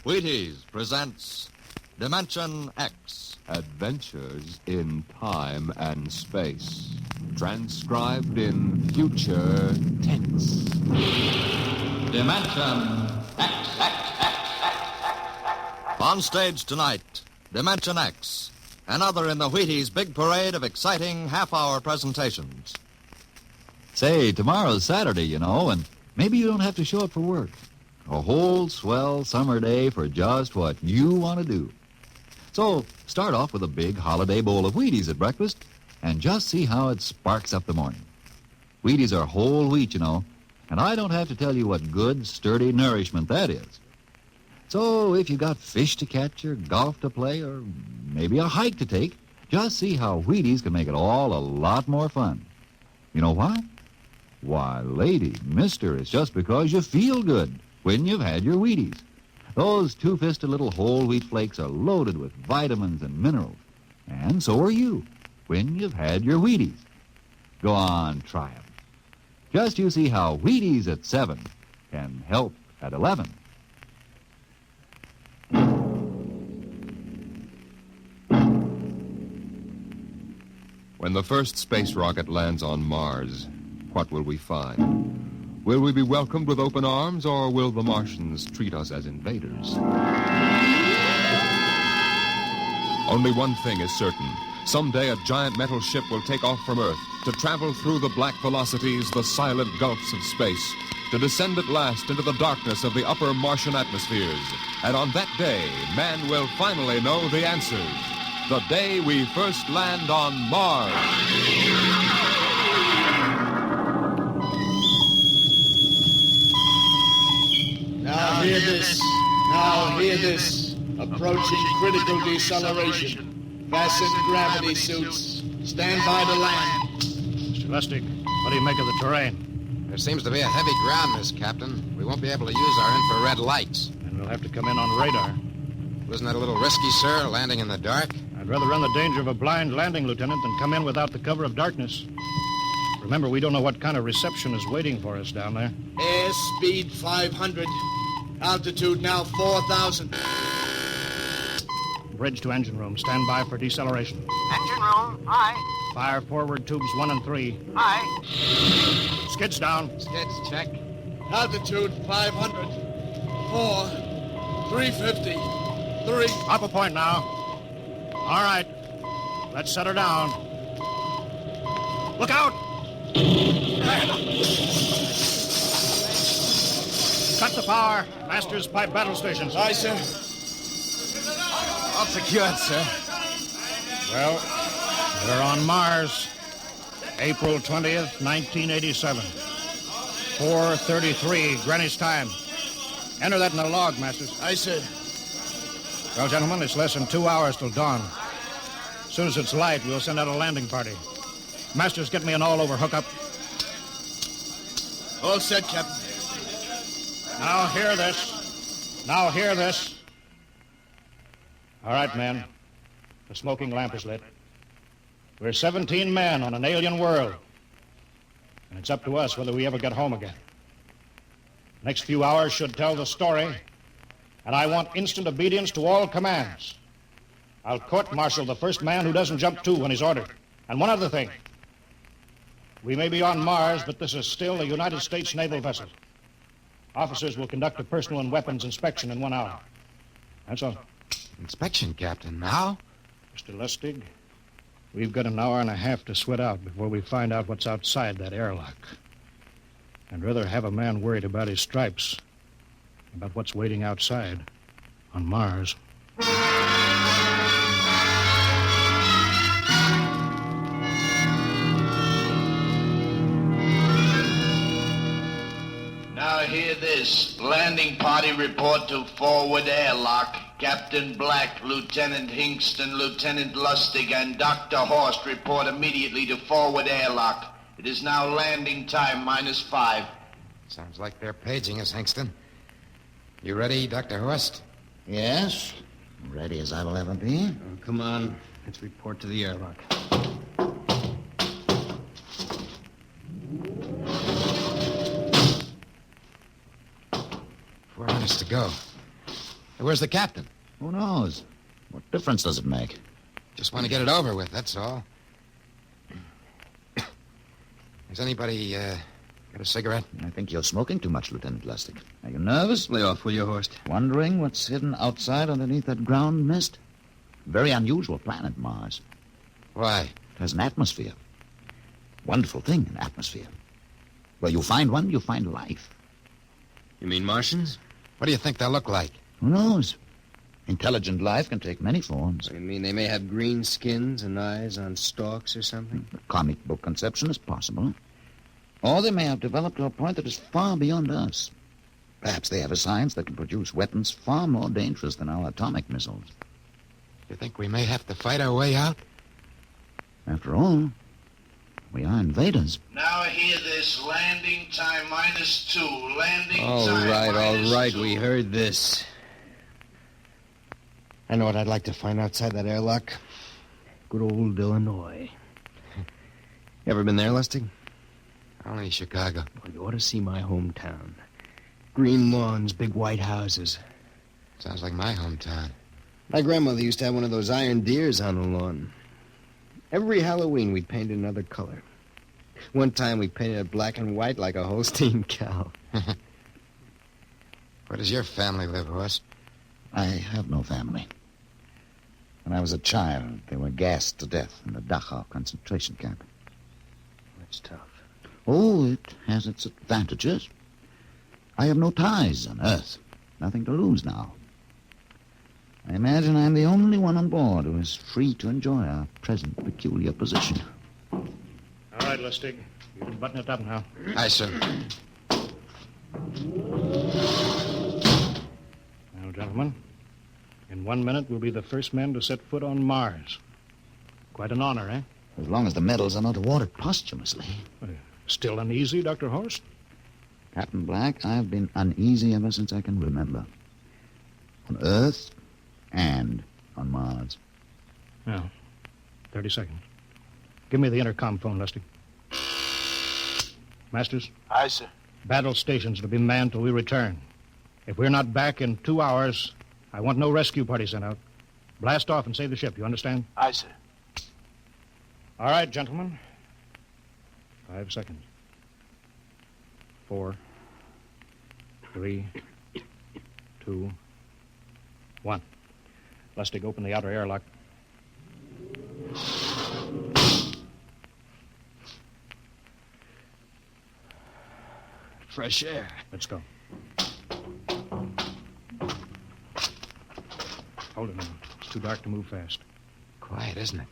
Wheaties presents Dimension X. Adventures in time and space. Transcribed in future tense. Dimension X. On stage tonight, Dimension X. Another in the Wheaties' big parade of exciting half-hour presentations. Say, tomorrow's Saturday, you know, and maybe you don't have to show up for work. A whole swell summer day for just what you want to do. So start off with a big holiday bowl of Wheaties at breakfast and just see how it sparks up the morning. Wheaties are whole wheat, you know, and I don't have to tell you what good, sturdy nourishment that is. So if you've got fish to catch or golf to play or maybe a hike to take, just see how Wheaties can make it all a lot more fun. You know why? Why, lady, mister, it's just because you feel good when you've had your Wheaties. Those two-fisted little whole wheat flakes are loaded with vitamins and minerals. And so are you when you've had your Wheaties. Go on, try 'em. Just you see how Wheaties at 7 can help at 11. When the first space rocket lands on Mars, what will we find? Will we be welcomed with open arms, or will the Martians treat us as invaders? Only one thing is certain. Someday a giant metal ship will take off from Earth to travel through the black velocities, the silent gulfs of space, to descend at last into the darkness of the upper Martian atmospheres. And on that day, man will finally know the answers. The day we first land on Mars. Now hear this. Now hear this. Approaching critical deceleration. Fasten gravity suits. Stand by to land. Mr. Lustig, what do you make of the terrain? There seems to be a heavy ground, Miss Captain. We won't be able to use our infrared lights. And we'll have to come in on radar. Wasn't that a little risky, sir, landing in the dark? I'd rather run the danger of a blind landing, Lieutenant, than come in without the cover of darkness. Remember, we don't know what kind of reception is waiting for us down there. Airspeed 500. Altitude now 4,000. Bridge to engine room. Stand by for deceleration. Engine room, aye. Fire forward tubes 1 and 3. Aye. Skids down. Skids, check. Altitude 500. 4. 350. 3. Up a point now. All right. Let's set her down. Look out! Cut the power. Masters pipe battle stations. Aye, sir. All secured, sir. Well, we're on Mars. April 20th, 1987. 4:33 Greenwich time. Enter that in the log, Masters. Aye, sir. Well, gentlemen, it's less than 2 hours till dawn. As soon as it's light, we'll send out a landing party. Masters, get me an all-over hookup. All set, Captain. Now hear this. Now hear this. All right, men. The smoking lamp is lit. We're 17 men on an alien world. And it's up to us whether we ever get home again. Next few hours should tell the story. And I want instant obedience to all commands. I'll court-martial the first man who doesn't jump to when he's ordered. And one other thing. We may be on Mars, but this is still a United States naval vessel. Officers will conduct a personal and weapons inspection in 1 hour. That's all. Inspection, Captain. Now? Mr. Lustig, we've got an hour and a half to sweat out before we find out what's outside that airlock. I'd rather have a man worried about his stripes than about what's waiting outside on Mars. Now hear this. Landing party report to forward airlock. Captain Black, Lieutenant Hingston, Lieutenant Lustig, and Dr. Horst report immediately to forward airlock. It is now landing time -5. Sounds like they're paging us, Hingston. You ready, Dr. Horst? Yes, ready as I will ever be. Oh, come on, let's report to the airlock. 4 minutes to go. Where's the captain? Who knows? What difference does it make? Just want to get it over with, that's all. Has anybody got a cigarette? I think you're smoking too much, Lieutenant Lustig. Are you nervous? Lay off, will you, Horst? Wondering what's hidden outside underneath that ground mist? Very unusual planet, Mars. Why? It has an atmosphere. Wonderful thing, an atmosphere. Where you find one, you find life. You mean Martians? What do you think they'll look like? Who knows? Intelligent life can take many forms. You mean they may have green skins and eyes on stalks or something? The comic book conception is possible. Or they may have developed to a point that is far beyond us. Perhaps they have a science that can produce weapons far more dangerous than our atomic missiles. You think we may have to fight our way out? After all, we are invaders. Now hear this. Landing time -2. Landing All time right, -2. we heard this. I know what I'd like to find outside that airlock. Good old Illinois. You ever been there, Lustig? Only Chicago. Well, you ought to see my hometown. Green lawns, big white houses. Sounds like my hometown. My grandmother used to have one of those iron deers on the lawn. Every Halloween, we'd paint it another color. One time, we painted it black and white like a Holstein cow. Where does your family live, Horst? I have no family. When I was a child, they were gassed to death in the Dachau concentration camp. That's tough. Oh, it has its advantages. I have no ties on Earth. Nothing to lose now. I imagine I'm the only one on board who is free to enjoy our present peculiar position. All right, Lustig. You can button it up now. Aye, sir. Now, gentlemen, in 1 minute, we'll be the first men to set foot on Mars. Quite an honor, eh? As long as the medals are not awarded posthumously. Still uneasy, Dr. Horst? Captain Black, I've been uneasy ever since I can remember. On Earth and on Mars. Now, 30 seconds. Give me the intercom phone, Lustig. Masters? Aye, sir. Battle stations to be manned till we return. If we're not back in 2 hours, I want no rescue party sent out. Blast off and save the ship, you understand? Aye, sir. All right, gentlemen. 5 seconds. 4, 3, 2, 1. Lustig, open the outer airlock. Fresh air. Let's go. Hold it now. It's too dark to move fast. Quiet, isn't it?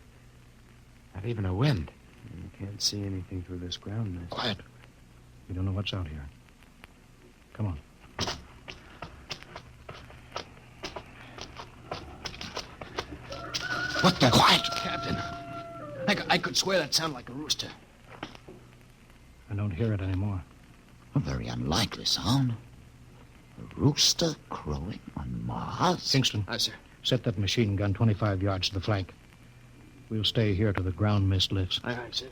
Not even a wind. You can't see anything through this ground mist. Quiet. We don't know what's out here. Come on. What the... Quiet, Captain. I could swear that sounded like a rooster. I don't hear it anymore. A very unlikely sound. A rooster crowing on Mars? Kingston. Aye, sir. Set that machine gun 25 yards to the flank. We'll stay here till the ground mist lifts. Aye, sir.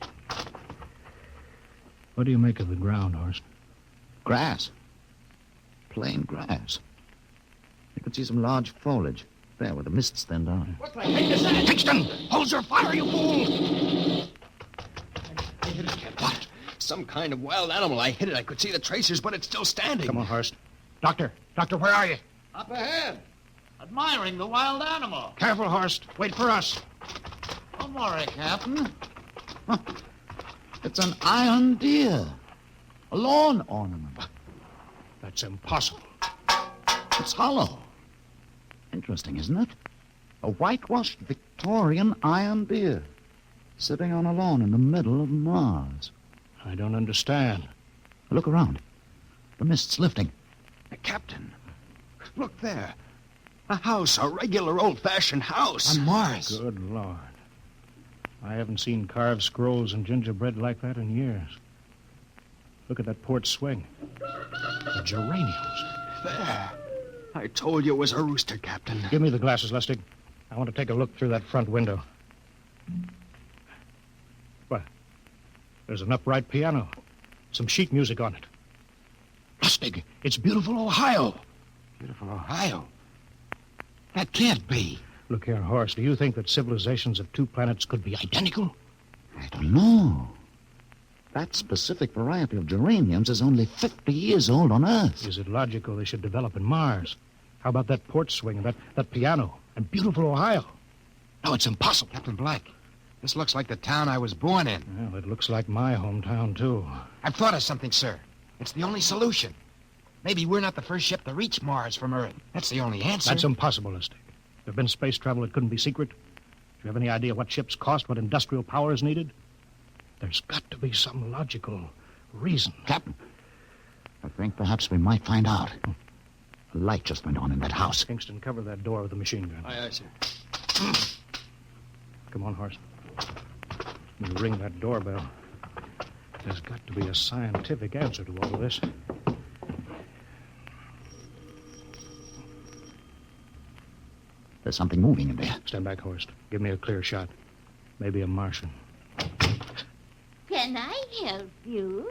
What do you make of the ground, Horst? Grass. Plain grass. You could see some large foliage there where the mists thinned out. What the heck is that? Kingston! Hold your fire, you fool! I hit it, Captain. What? Some kind of wild animal. I hit it. I could see the tracers, but it's still standing. Come on, Horst. Doctor, where are you? Up ahead. Admiring the wild animal. Careful, Horst. Wait for us. Don't worry, Captain. Huh. It's an iron deer. A lawn ornament. That's impossible. It's hollow. Interesting, isn't it? A whitewashed Victorian iron deer sitting on a lawn in the middle of Mars. I don't understand. Look around. The mist's lifting. Captain, look there. A house, a regular old-fashioned house. On Mars. Good Lord. I haven't seen carved scrolls and gingerbread like that in years. Look at that port swing. The geraniums. There. I told you it was a rooster, Captain. Give me the glasses, Lustig. I want to take a look through that front window. What? There's an upright piano. Some sheet music on it. Lustig, it's beautiful Ohio. Beautiful Ohio. That can't be. Look here, Horace, do you think that civilizations of two planets could be identical? I don't know. That specific variety of geraniums is only 50 years old on Earth. Is it logical they should develop in Mars? How about that porch swing and that piano and beautiful Ohio? No, it's impossible. Captain Black, this looks like the town I was born in. Well, it looks like my hometown, too. I've thought of something, sir. It's the only solution. Maybe we're not the first ship to reach Mars from Earth. That's the only answer. That's impossible, Lustig. If there'd been space travel, it couldn't be secret. Do you have any idea what ships cost, what industrial power is needed? There's got to be some logical reason. Captain, I think perhaps we might find out. A light just went on in that house. Kingston, cover that door with a machine gun. Aye, sir. Come on, Horace. We'll ring that doorbell. There's got to be a scientific answer to all of this. There's something moving in there. Stand back, Horace. Give me a clear shot. Maybe a Martian. Can I help you?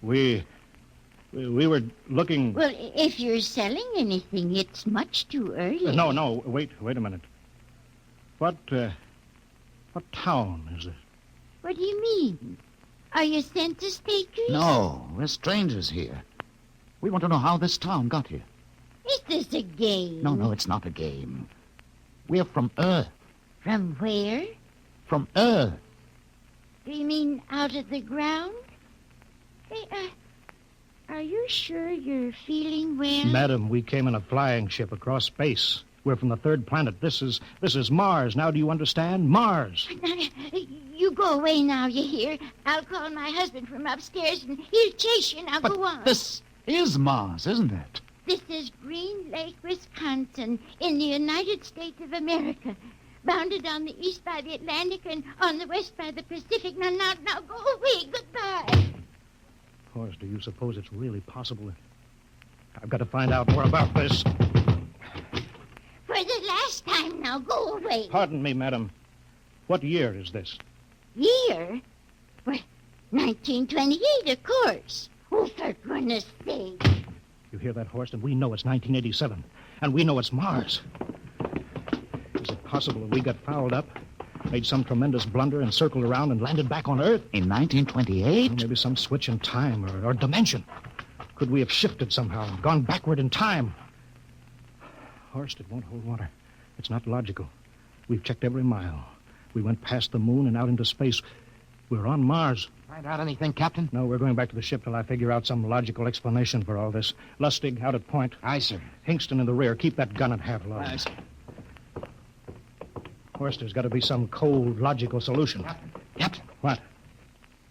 We were looking... Well, if you're selling anything, it's much too early. No, wait a minute. What town is this? What do you mean? Are you census takers? No, we're strangers here. We want to know how this town got here. Is this a game? No, it's not a game. We're from Earth. From where? From Earth. Do you mean out of the ground? Hey, are you sure you're feeling well? Madam, we came in a flying ship across space. We're from the third planet. This is Mars. Now, do you understand? Mars. You go away now, you hear? I'll call my husband from upstairs, and he'll chase you. Now, go on. This is Mars, isn't it? This is Green Lake, Wisconsin, in the United States of America. Bounded on the east by the Atlantic and on the west by the Pacific. Now, go away. Goodbye. Horace, do you suppose it's really possible? I've got to find out more about this. For the last time, now, go away. Pardon me, madam. What year is this? Year? Well, 1928, of course. Oh, for goodness sake. You hear that, Horst? And we know it's 1987. And we know it's Mars. Is it possible that we got fouled up, made some tremendous blunder, and circled around and landed back on Earth? In 1928? Well, maybe some switch in time or dimension. Could we have shifted somehow and gone backward in time? Horst, it won't hold water. It's not logical. We've checked every mile. We went past the moon and out into space. We're on Mars. Find out anything, Captain? No, we're going back to the ship till I figure out some logical explanation for all this. Lustig, out at point. Aye, sir. Hingston in the rear. Keep that gun at half load. Aye, sir. Horst, there's got to be some cold, logical solution. Captain. What?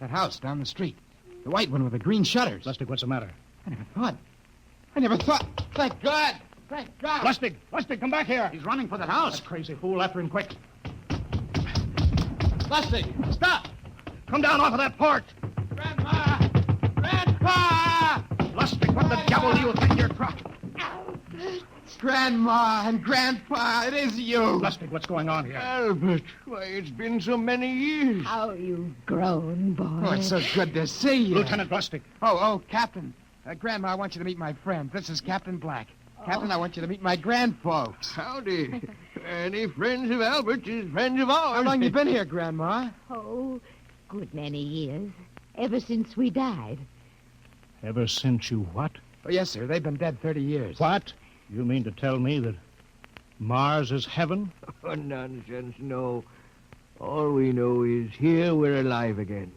That house down the street. The white one with the green shutters. Lustig, what's the matter? I never thought. Thank God. Thank God. Lustig, come back here. He's running for that house. That crazy fool, after him quick. Lustig, stop. Come down off of that porch. Grandma! Grandpa! Lustig, what the devil do you think you're trying? Grandma and Grandpa, it is you. Lustig, what's going on here? Albert, why, it's been so many years. How you've grown, boy. Oh, it's so good to see you. Lieutenant Lustig. Oh, Captain. Grandma, I want you to meet my friend. This is Captain Black. Captain, I want you to meet my grandfolks. Howdy. Any friends of Albert's is friends of ours. How long you been here, Grandma? Oh, good many years. Ever since we died. Ever since you what? Oh, yes, sir. They've been dead 30 years. What? You mean to tell me that Mars is heaven? Oh, nonsense, no. All we know is here we're alive again.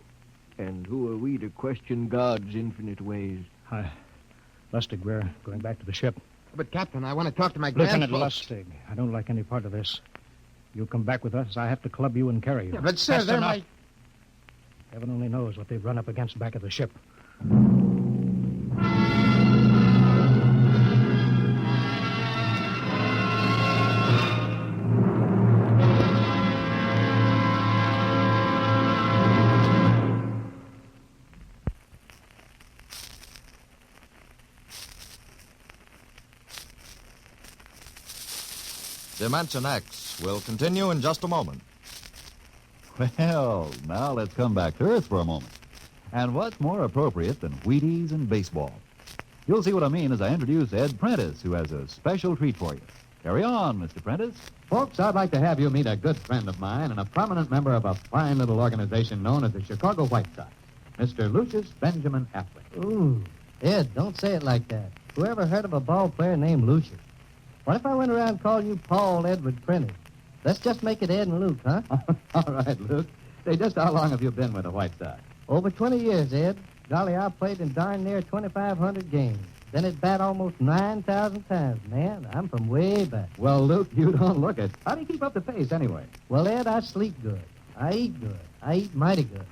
And who are we to question God's infinite ways? Lustig, we're going back to the ship. But, Captain, I want to talk to my Lieutenant grandfolks. Lustig, I don't like any part of this. You come back with us, I have to club you and carry you. Yeah, but, sir, That's they're enough. my... Heaven only knows what they've run up against back of the ship. Dimension X will continue in just a moment. Well, now let's come back to Earth for a moment. And what's more appropriate than Wheaties and baseball? You'll see what I mean as I introduce Ed Prentice, who has a special treat for you. Carry on, Mr. Prentice. Folks, I'd like to have you meet a good friend of mine and a prominent member of a fine little organization known as the Chicago White Sox, Mr. Lucius Benjamin Appling. Ooh, Ed, don't say it like that. Whoever heard of a ball player named Lucius? What if I went around calling you Paul Edward Prentice? Let's just make it Ed and Luke, huh? All right, Luke. Say, just how long have you been with the White Sox? Over 20 years, Ed. Golly, I played in darn near 2,500 games. Been at bat almost 9,000 times. Man, I'm from way back. Well, Luke, you don't look it. How do you keep up the pace, anyway? Well, Ed, I sleep good. I eat good. I eat mighty good.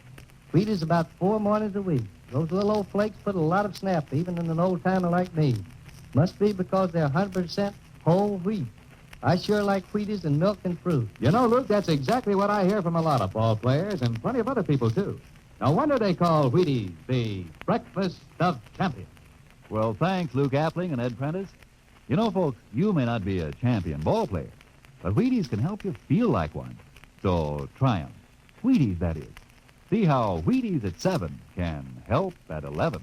Wheaties about 4 mornings a week. Those little old flakes put a lot of snap, even in an old-timer like me. Must be because they're 100% whole wheat. I sure like Wheaties and milk and fruit. You know, Luke, that's exactly what I hear from a lot of ball players and plenty of other people, too. No wonder they call Wheaties the breakfast of champions. Well, thanks, Luke Appling and Ed Prentice. You know, folks, you may not be a champion ball player, but Wheaties can help you feel like one. So try 'em. Wheaties, that is. See how Wheaties at 7 can help at 11.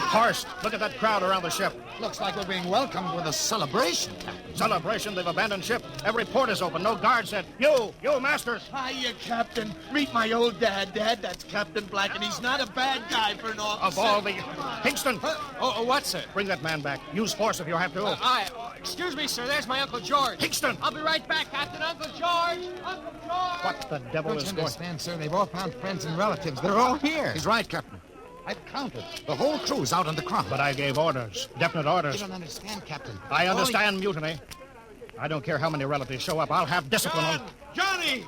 Horst, look at that crowd around the ship. Looks like we're being welcomed with a celebration. Celebration? They've abandoned ship. Every port is open. No guards said. You, Masters. Hiya, Captain. Meet my old dad. Dad, that's Captain Black, and he's not a bad guy for an officer. Of all the... Hingston. What, sir? Bring that man back. Use force if you have to. Excuse me, sir. There's my Uncle George. Hingston. I'll be right back, Captain. Uncle George. Uncle George. What the devil Don't is you going... understand, sir? They've all found friends and relatives. They're all here. He's right, Captain. I've counted. The whole crew's out on the crowd. But I gave orders. Definite orders. You don't understand, Captain. I understand mutiny. I don't care how many relatives show up. I'll have discipline on... Johnny!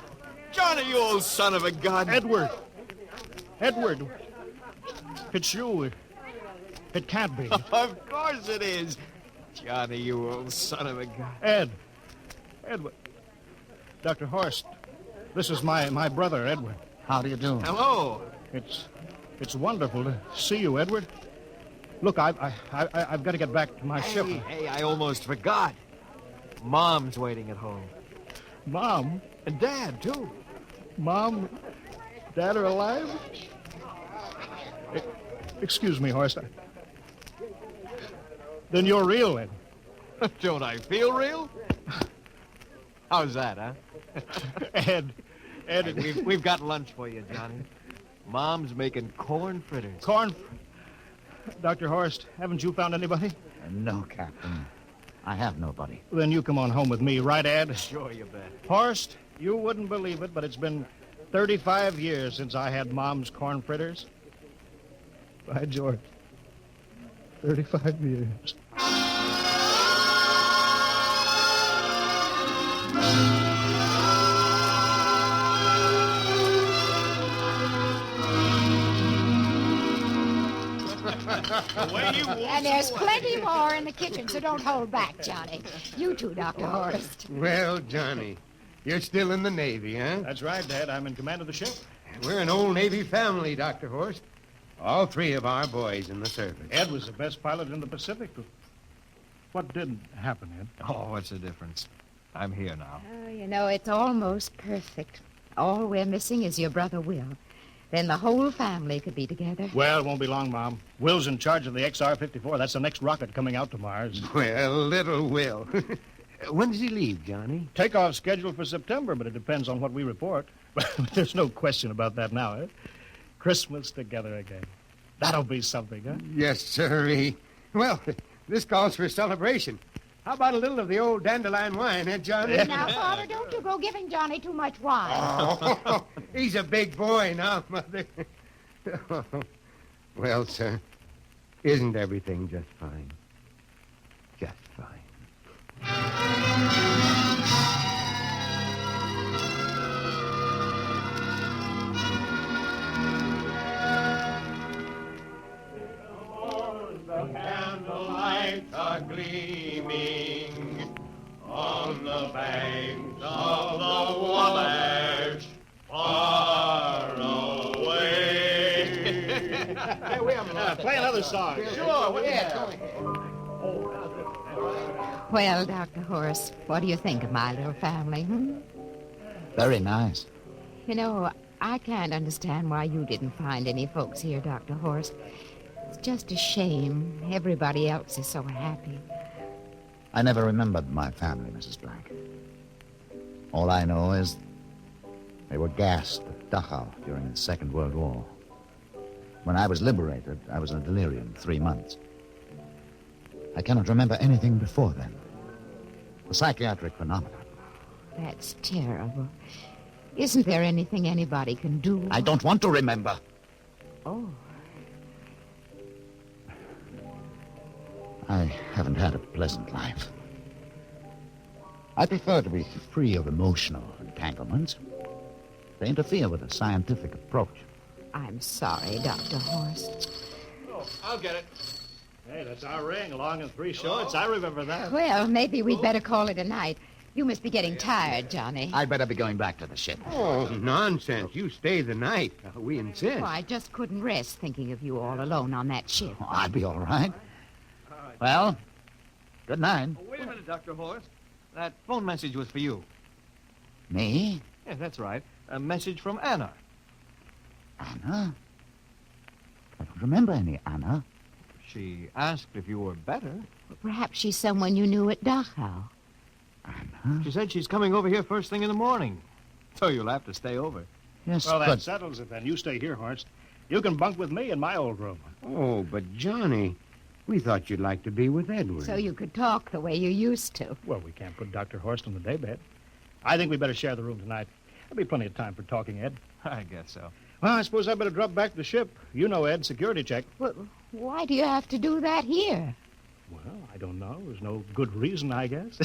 Johnny, you old son of a gun. Edward. It's you. It can't be. Of course it is. Johnny, you old son of a gun. Edward. Dr. Horst, this is my brother, Edward. How do you do? Hello. It's wonderful to see you, Edward. Look, I've got to get back to my ship. Hey, I almost forgot. Mom's waiting at home. Mom? And Dad, too. Mom, Dad are alive? Excuse me, Horst. Then you're real, Ed. Don't I feel real? How's that, huh? Ed, we've got lunch for you, Johnny. Mom's making corn fritters. Dr. Horst, haven't you found anybody? No, Captain. I have nobody. Then you come on home with me, right, Ed? Sure, you bet. Horst, you wouldn't believe it, but it's been 35 years since I had Mom's corn fritters. By George. 35 years. And there's plenty more in the kitchen, so don't hold back, Johnny. You too, Dr. Horst. Well, Johnny, you're still in the Navy, huh? That's right, Dad. I'm in command of the ship. We're an old Navy family, Dr. Horst. All 3 of our boys in the service. Ed was the best pilot in the Pacific. What did happen, Ed? Oh, what's the difference? I'm here now. Oh, you know, it's almost perfect. All we're missing is your brother Will. Then the whole family could be together. Well, it won't be long, Mom. Will's in charge of the XR-54. That's the next rocket coming out to Mars. Well, little Will. When does he leave, Johnny? Takeoff scheduled for September, but it depends on what we report. There's no question about that now, eh? Christmas together again. That'll be something, huh? Yes, sirree. Well, this calls for a celebration. How about a little of the old dandelion wine, eh, Johnny? Now, Father, don't you go giving Johnny too much wine. Oh, he's a big boy now, Mother. Well, sir, isn't everything just fine? Just fine. Candlelights are gleaming on the banks of the Wabash, far away. Hey, wait a minute. Play another song. Sure, Well, Dr. Horst, what do you think of my little family, Very nice. You know, I can't understand why you didn't find any folks here, Dr. Horst. It's just a shame. Everybody else is so happy. I never remembered my family, Mrs. Black. All I know is they were gassed at Dachau during the Second World War. When I was liberated, I was in a delirium 3 months. I cannot remember anything before then. A psychiatric phenomenon. That's terrible. Isn't there anything anybody can do? I don't want to remember. Oh. I haven't had a pleasant life. I prefer to be free of emotional entanglements. They interfere with a scientific approach. I'm sorry, Dr. Horst. Oh, I'll get it. Hey, that's our ring, long and 3 shorts. I remember that. Well, maybe we'd better call it a night. You must be getting tired, Johnny. I'd better be going back to the ship. Oh, nonsense. You stay the night. We insist. Oh, I just couldn't rest thinking of you all alone on that ship. Oh, I'll be all right. Well, good night. Oh, wait a minute, Dr. Horst. That phone message was for you. Me? Yeah, that's right. A message from Anna. Anna? I don't remember any Anna. She asked if you were better. Perhaps she's someone you knew at Dachau. Anna? She said she's coming over here first thing in the morning. So you'll have to stay over. Yes, well, but... that settles it then. You stay here, Horst. You can bunk with me in my old room. Oh, but Johnny, we thought you'd like to be with Edward. So you could talk the way you used to. Well, we can't put Dr. Horst on the daybed. I think we better share the room tonight. There'll be plenty of time for talking, Ed. I guess so. Well, I suppose I better drop back to the ship. You know, Ed, security check. Well, why do you have to do that here? Well, I don't know. There's no good reason, I guess.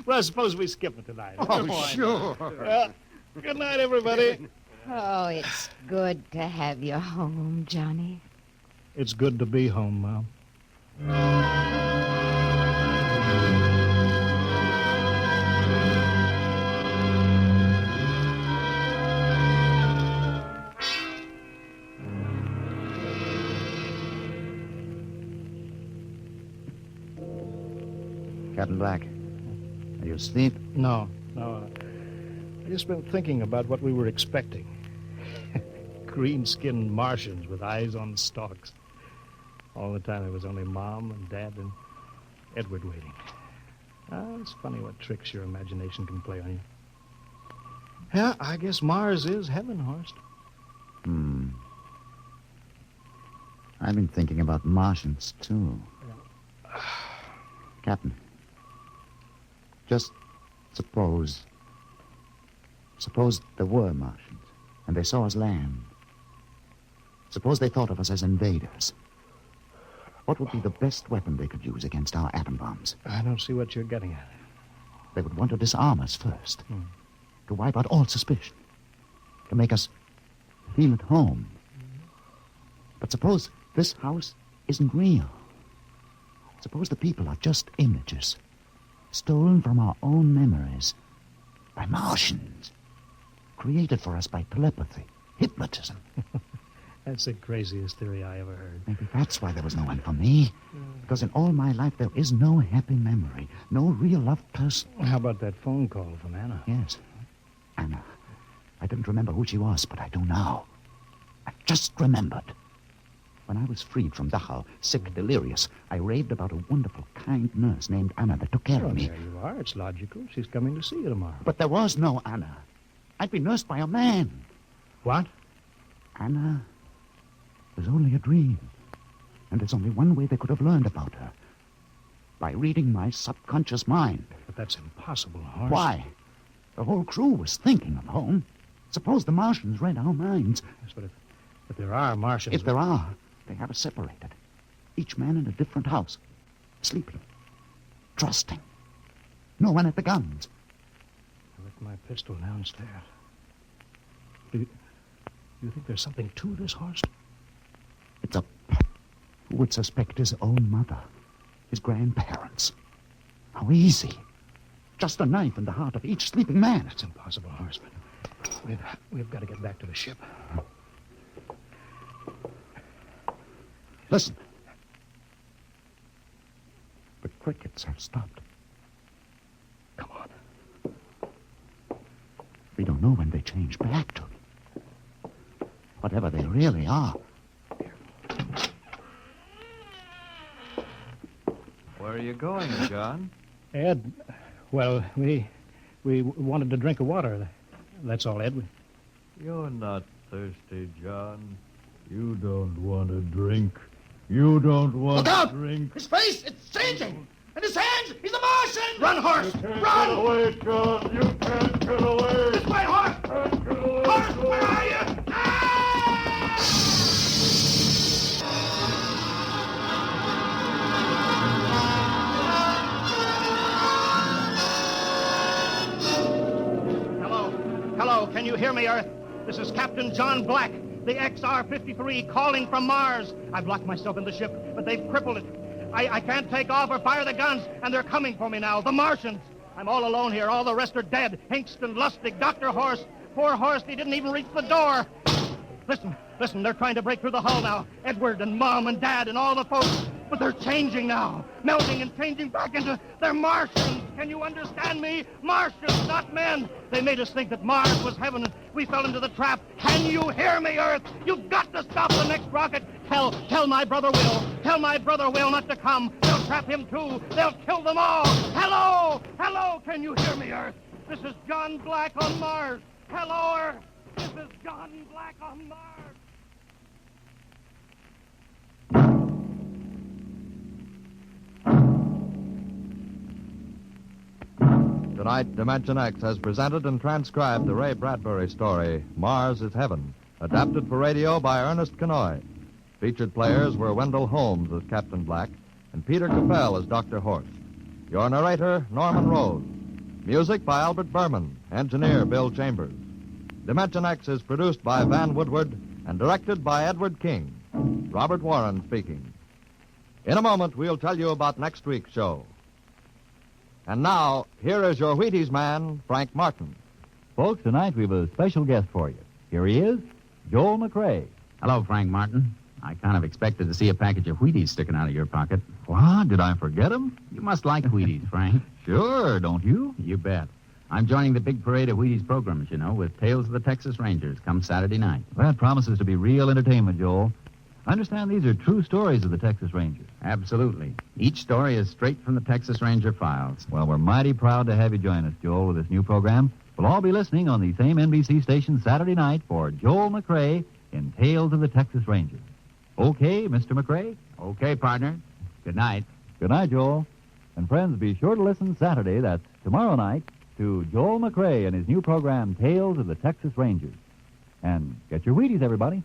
Well, suppose we skip it tonight. Oh, sure. Well, good night, everybody. Oh, it's good to have you home, Johnny. It's good to be home, Mom. Captain Black, are you asleep? No. I just been thinking about what we were expecting. Green-skinned Martians with eyes on stalks. All the time there was only Mom and Dad and Edward waiting. It's funny what tricks your imagination can play on you. Yeah, I guess Mars is heaven, Horst. I've been thinking about Martians, too. Captain, just suppose there were Martians, and they saw us land. Suppose they thought of us as invaders. What would be the best weapon they could use against our atom bombs? I don't see what you're getting at. They would want to disarm us first, to wipe out all suspicion, to make us feel at home. But suppose this house isn't real. Suppose the people are just images, stolen from our own memories by Martians, created for us by telepathy, hypnotism. That's the craziest theory I ever heard. Maybe that's why there was no one for me. Because in all my life, there is no happy memory, no real loved person. How about that phone call from Anna? Yes, Anna. I didn't remember who she was, but I do now. I just remembered. When I was freed from Dachau, sick, delirious, I raved about a wonderful, kind nurse named Anna that took care of me. There you are. It's logical. She's coming to see you tomorrow. But there was no Anna. I'd been nursed by a man. What? Anna was only a dream. And there's only one way they could have learned about her. By reading my subconscious mind. But that's impossible, Horst. Why? The whole crew was thinking of home. Suppose the Martians read our minds. Yes, but if there are Martians... If there are, they have us separated. Each man in a different house. Sleeping. Trusting. No one at the guns. I left my pistol downstairs. Do you think there's something to this, Horst? It's a... Who would suspect his own mother? His grandparents? How easy. Just a knife in the heart of each sleeping man. It's impossible, Horst. We've got to get back to the ship. Listen. The crickets have stopped. Come on. We don't know when they change back to me. Whatever they really are. Where are you going, John? Ed, well, we wanted to drink of water. That's all, Ed. You're not thirsty, John. You don't want to drink. You don't want Look out! to drink. His face, it's changing! And his hands, he's a Martian! Run, horse! Get Run! away, John. You can't get away. This way, horse! Horse, where are you? Hello, can you hear me, Earth? This is Captain John Black, the XR-53, calling from Mars. I've locked myself in the ship, but they've crippled it. I can't take off or fire the guns, and they're coming for me now, the Martians. I'm all alone here. All the rest are dead. Hinkston, Lustig, Dr. Horst. Poor Horst, he didn't even reach the door. Listen, they're trying to break through the hull now. Edward and Mom and Dad and all the folks. But they're changing now. Melting and changing back into... They're Martians. Can you understand me? Martians, not men. They made us think that Mars was heaven, and we fell into the trap. Can you hear me, Earth? You've got to stop the next rocket. Tell my brother Will. Tell my brother Will not to come. They'll trap him, too. They'll kill them all. Hello, can you hear me, Earth? This is John Black on Mars. Hello, Earth. This is John Black on Mars. Tonight, Dimension X has presented and transcribed the Ray Bradbury story, Mars is Heaven, adapted for radio by Ernest Kinoy. Featured players were Wendell Holmes as Captain Black and Peter Capell as Dr. Horst. Your narrator, Norman Rose. Music by Albert Berman, engineer Bill Chambers. Dimension X is produced by Van Woodward and directed by Edward King. Robert Warren speaking. In a moment, we'll tell you about next week's show. And now, here is your Wheaties man, Frank Martin. Folks, tonight we have a special guest for you. Here he is, Joel McRae. Hello, Frank Martin. I kind of expected to see a package of Wheaties sticking out of your pocket. What? Did I forget him? You must like Wheaties, Frank. Sure, don't you? You bet. I'm joining the big parade of Wheaties programs, you know, with Tales of the Texas Rangers come Saturday night. That promises to be real entertainment, Joel. I understand these are true stories of the Texas Rangers. Absolutely. Each story is straight from the Texas Ranger files. Well, we're mighty proud to have you join us, Joel, with this new program. We'll all be listening on the same NBC station Saturday night for Joel McRae in Tales of the Texas Rangers. Okay, Mr. McRae? Okay, partner. Good night. Good night, Joel. And friends, be sure to listen Saturday, that's tomorrow night, to Joel McRae and his new program, Tales of the Texas Rangers. And get your Wheaties, everybody.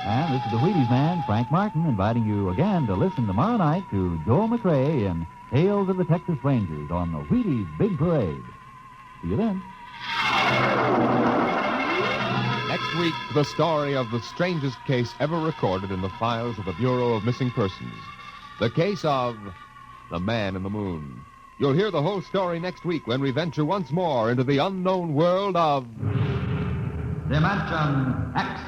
And this is the Wheaties man, Frank Martin, inviting you again to listen tomorrow night to Joel McRae in Tales of the Texas Rangers on the Wheaties Big Parade. See you then. Next week, the story of the strangest case ever recorded in the files of the Bureau of Missing Persons. The case of the Man in the Moon. You'll hear the whole story next week when we venture once more into the unknown world of... Dimension X.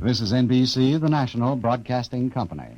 This is NBC, the national broadcasting company.